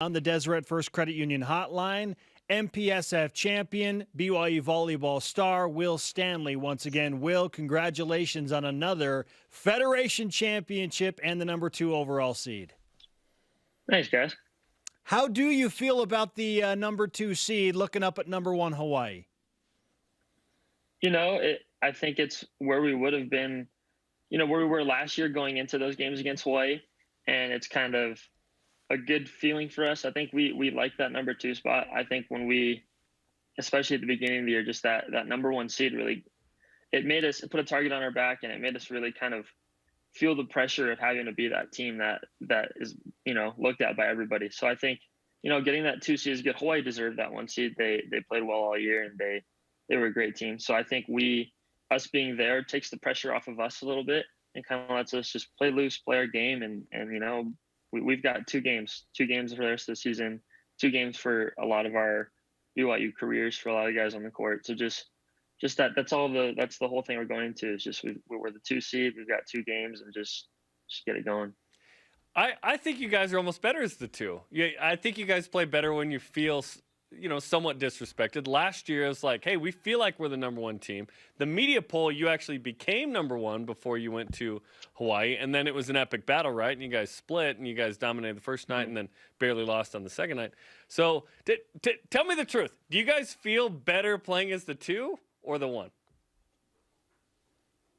On the Deseret First Credit Union hotline, MPSF champion, BYU volleyball star, Wil Stanley. Once again, Will, congratulations on another Federation championship and the #2 overall seed. Thanks, guys. How do you feel about the #2 seed looking up at #1 Hawaii? I think it's where we would have been, where we were last year going into those games against Hawaii. And it's kind of a good feeling for us. I think we like that #2 spot. I think when we, especially at the beginning of the year, just that #1 seed really, it made us put a target on our back, and it made us really kind of feel the pressure of having to be that team that is, looked at by everybody. So I think, getting that 2 seed is good. Hawaii deserved that 1 seed. They played well all year, and they were a great team. So I think us being there takes the pressure off of us a little bit and kind of lets us just play loose, play our game, and we've got 2 games for the rest of the season, 2 games for a lot of our BYU careers for a lot of guys on the court. So just that's the whole thing we're going into is just we're the 2 seed. We've got 2 games and just get it going. I think you guys are almost better as the 2. I think you guys play better when you feel somewhat disrespected. Last year, it was like, hey, we feel like we're the #1 team. The media poll, you actually became #1 before you went to Hawaii, and then it was an epic battle, right? And you guys split, and you guys dominated the first night and then barely lost on the second night. So tell me the truth. Do you guys feel better playing as the 2 or the 1?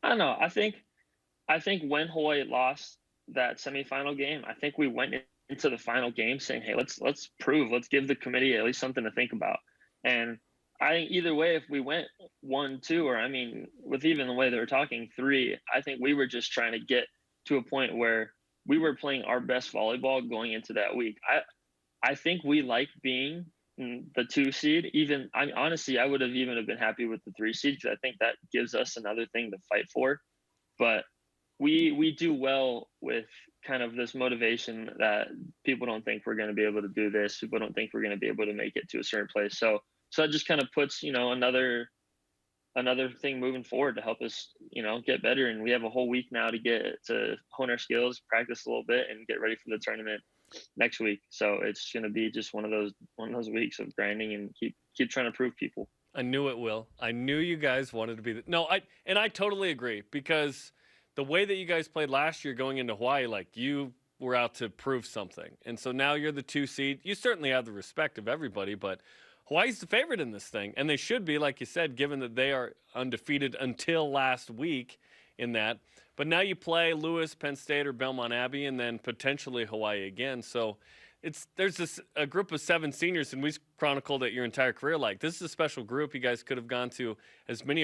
I don't know. I think when Hawaii lost that semifinal game, I think we went into the final game saying, hey, let's give the committee at least something to think about. And I think either way, if we went 1, 2, or with even the way they were talking 3, I think we were just trying to get to a point where we were playing our best volleyball going into that week. I think we like being the 2 seed. Honestly, I would have even been happy with the 3 seed because I think that gives us another thing to fight for. But we do well with kind of this motivation that people don't think we're going to be able to do this. People don't think we're going to be able to make it to a certain place. So that just kind of puts, another thing moving forward to help us, get better. And we have a whole week now to hone our skills, practice a little bit, and get ready for the tournament next week. So it's going to be just one of those weeks of grinding and keep trying to prove people. I knew it, Will. I knew you guys wanted to be I totally agree, because the way that you guys played last year going into Hawaii, like, you were out to prove something. And so now you're the 2 seed. You certainly have the respect of everybody, but Hawaii's the favorite in this thing. And they should be, like you said, given that they are undefeated until last week in that. But now you play Lewis, Penn State, or Belmont Abbey, and then potentially Hawaii again. So there's a group of 7 seniors, and we chronicled it your entire career. Like, this is a special group. You guys could have gone to as many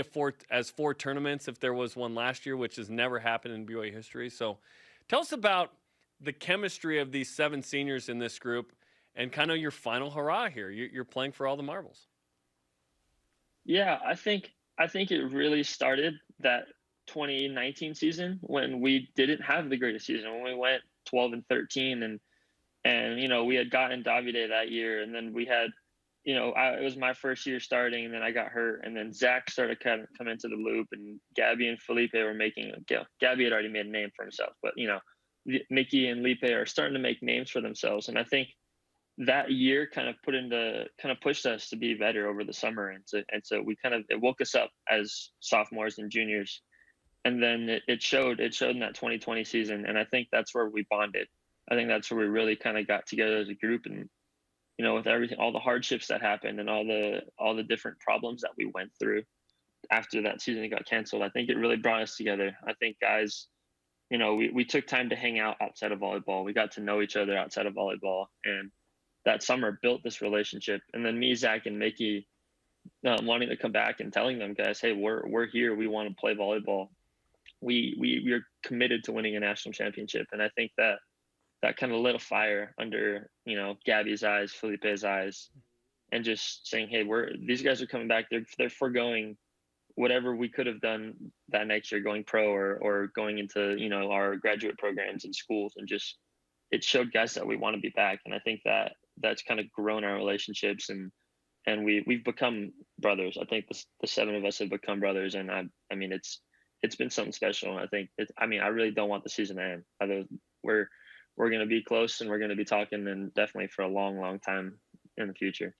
as 4 tournaments if there was one last year, which has never happened in BYU history. So tell us about the chemistry of these 7 seniors in this group and kind of your final hurrah here. You're playing for all the marbles. Yeah, I think it really started that 2019 season when we didn't have the greatest season, when we went 12-13 and we had gotten Davide that year, and then we had, it was my first year starting, and then I got hurt, and then Zach started to come into the loop, and Gabby and Felipe were making. Gabby had already made a name for himself, but Mickey and Lipe are starting to make names for themselves, and I think that year kind of pushed us to be better over the summer, and so it woke us up as sophomores and juniors, and then it showed in that 2020 season, and I think that's where we bonded. I think that's where we really kind of got together as a group, and with everything, all the hardships that happened and all the different problems that we went through after that season got canceled, I think it really brought us together. I think guys, we took time to hang out outside of volleyball. We got to know each other outside of volleyball, and that summer built this relationship. And then me, Zach, and Mickey wanting to come back and telling them guys, hey, we're here. We want to play volleyball. We are committed to winning a national championship, and I think that kind of lit a fire under, Gabby's eyes, Felipe's eyes, and just saying, hey, these guys are coming back. They're foregoing whatever we could have done that next year, going pro or going into, our graduate programs and schools, and just, it showed guys that we want to be back. And I think that's kind of grown our relationships, and we've become brothers. I think the 7 of us have become brothers, and it's been something special. And I think I really don't want the season to end. we're going to be close and we're going to be talking, and definitely for a long, long time in the future.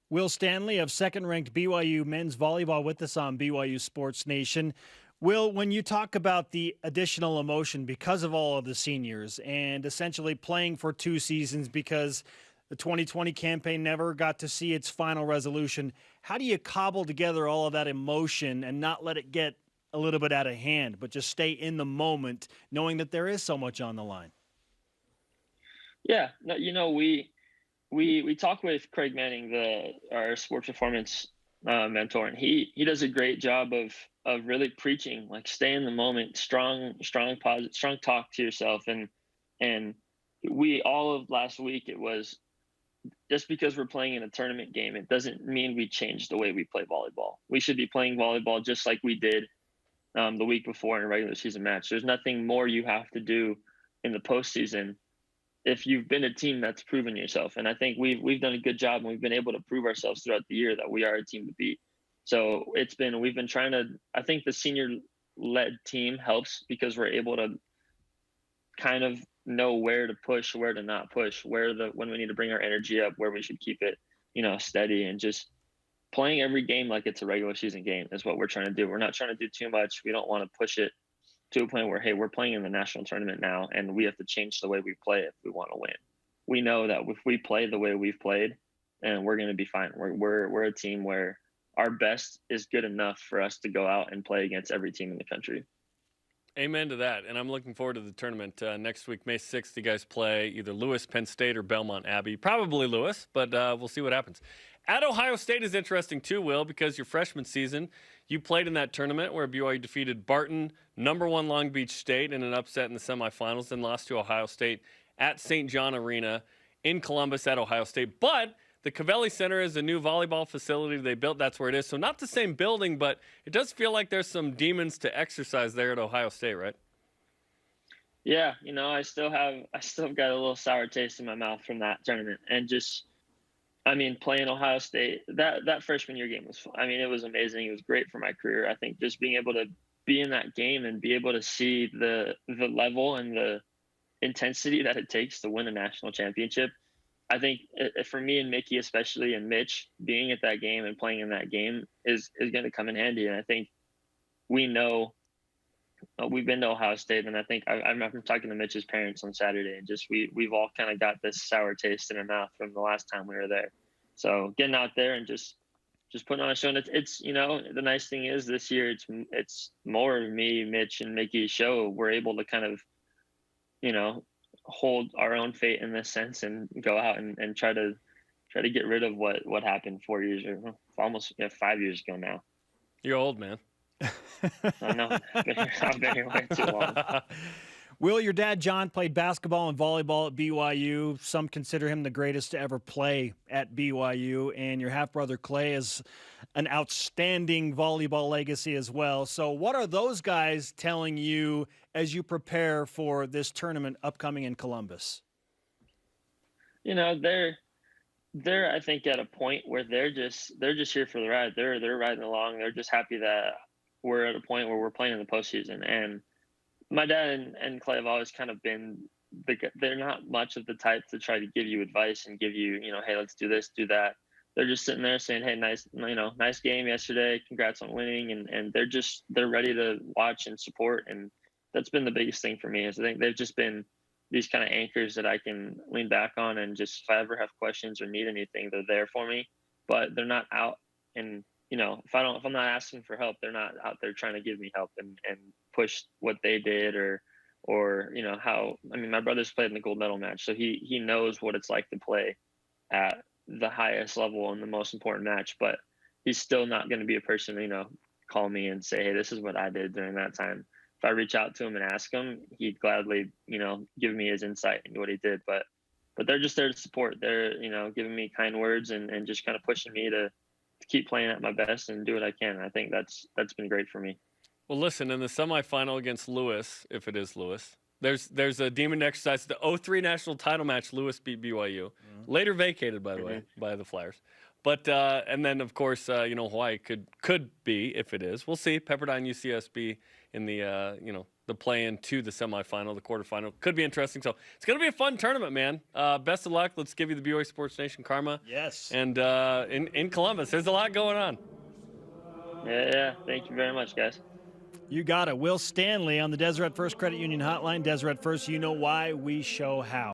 Wil Stanley of second-ranked BYU men's volleyball with us on BYU Sports Nation. Wil, when you talk about the additional emotion because of all of the seniors and essentially playing for 2 seasons because the 2020 campaign never got to see its final resolution, how do you cobble together all of that emotion and not let it get a little bit out of hand, but just stay in the moment knowing that there is so much on the line? Yeah, we talk with Craig Manning, our sports performance mentor, and he does a great job of really preaching, like, stay in the moment, strong talk to yourself, and we all of last week, it was just because we're playing in a tournament game, it doesn't mean we change the way we play volleyball. We should be playing volleyball just like we did the week before in a regular season match. There's nothing more you have to do in the postseason if you've been a team that's proven yourself. And I think we've done a good job, and we've been able to prove ourselves throughout the year that we are a team to beat. So we've been trying to, I think the senior led team helps because we're able to kind of know where to push, where to not push, when we need to bring our energy up, where we should keep it, steady, and just playing every game like it's a regular season game is what we're trying to do. We're not trying to do too much. We don't want to push it to a point where, hey, we're playing in the national tournament now and we have to change the way we play if we want to win. We know that if we play the way we've played, and we're going to be fine. We're a team where our best is good enough for us to go out and play against every team in the country. Amen to that. And I'm looking forward to the tournament. Next week, May 6th, you guys play either Lewis, Penn State, or Belmont Abbey. Probably Lewis, but we'll see what happens. At Ohio State is interesting too, Will, because your freshman season, you played in that tournament where BYU defeated Barton, #1 Long Beach State, in an upset in the semifinals, then lost to Ohio State at St. John Arena in Columbus at Ohio State. But the Covelli Center is a new volleyball facility they built. That's where it is. So not the same building, but it does feel like there's some demons to exercise there at Ohio State, right? Yeah, I still got a little sour taste in my mouth from that tournament, and just, playing Ohio State, that freshman year game was fun. It was amazing. It was great for my career. I think just being able to be in that game and be able to see the level and the intensity that it takes to win a national championship. I think for me and Mickey, especially, and Mitch, being at that game and playing in that game is going to come in handy. And I think we know we've been to Ohio State, and I think I remember talking to Mitch's parents on Saturday, and just we've all kind of got this sour taste in our mouth from the last time we were there. So getting out there and just putting on a show. And it's the nice thing is this year it's more of me, Mitch, and Mickey's show. We're able to kind of hold our own fate in this sense and go out and try to get rid of what happened 4 years or almost 5 years ago now. You're old, man. I know. I've been here way too long. Will, your dad, John, played basketball and volleyball at BYU. Some consider him the greatest to ever play at BYU. And your half-brother, Clay, is an outstanding volleyball legacy as well. So what are those guys telling you as you prepare for this tournament upcoming in Columbus? They're I think at a point where they're just here for the ride. They're riding along. They're just happy that we're at a point where we're playing in the postseason. And my dad and Clay have always kind of been they're not much of the type to try to give you advice and give you, hey, let's do this, do that. They're just sitting there saying, hey, nice game yesterday. Congrats on winning. And they're ready to watch and support. And that's been the biggest thing for me is I think they've just been these kind of anchors that I can lean back on, and just if I ever have questions or need anything, they're there for me. But they're not out and if I'm not asking for help, they're not out there trying to give me help and push what they did or how. My brother's played in the gold medal match, so he knows what it's like to play at the highest level in the most important match. But he's still not going to be a person call me and say, hey, this is what I did during that time. If I reach out to him and ask him, he'd gladly give me his insight into what he did. But they're just there to support. They're giving me kind words and just kind of pushing me to keep playing at my best and do what I can. I think that's been great for me. Well, listen, in the semifinal against Lewis, if it is Lewis, there's a demon exercise. The 03 national title match, Lewis beat BYU. Mm-hmm. Later vacated, by the way, by the Flyers. But and then, of course, Hawaii could be, if it is. We'll see. Pepperdine, UCSB in the the play-in to the semifinal, the quarterfinal. Could be interesting. So it's going to be a fun tournament, man. Best of luck. Let's give you the BYU Sports Nation karma. Yes. And in Columbus, there's a lot going on. Yeah. Thank you very much, guys. You got it. Wil Stanley on the Deseret First Credit Union Hotline. Deseret First, you know why, we show how.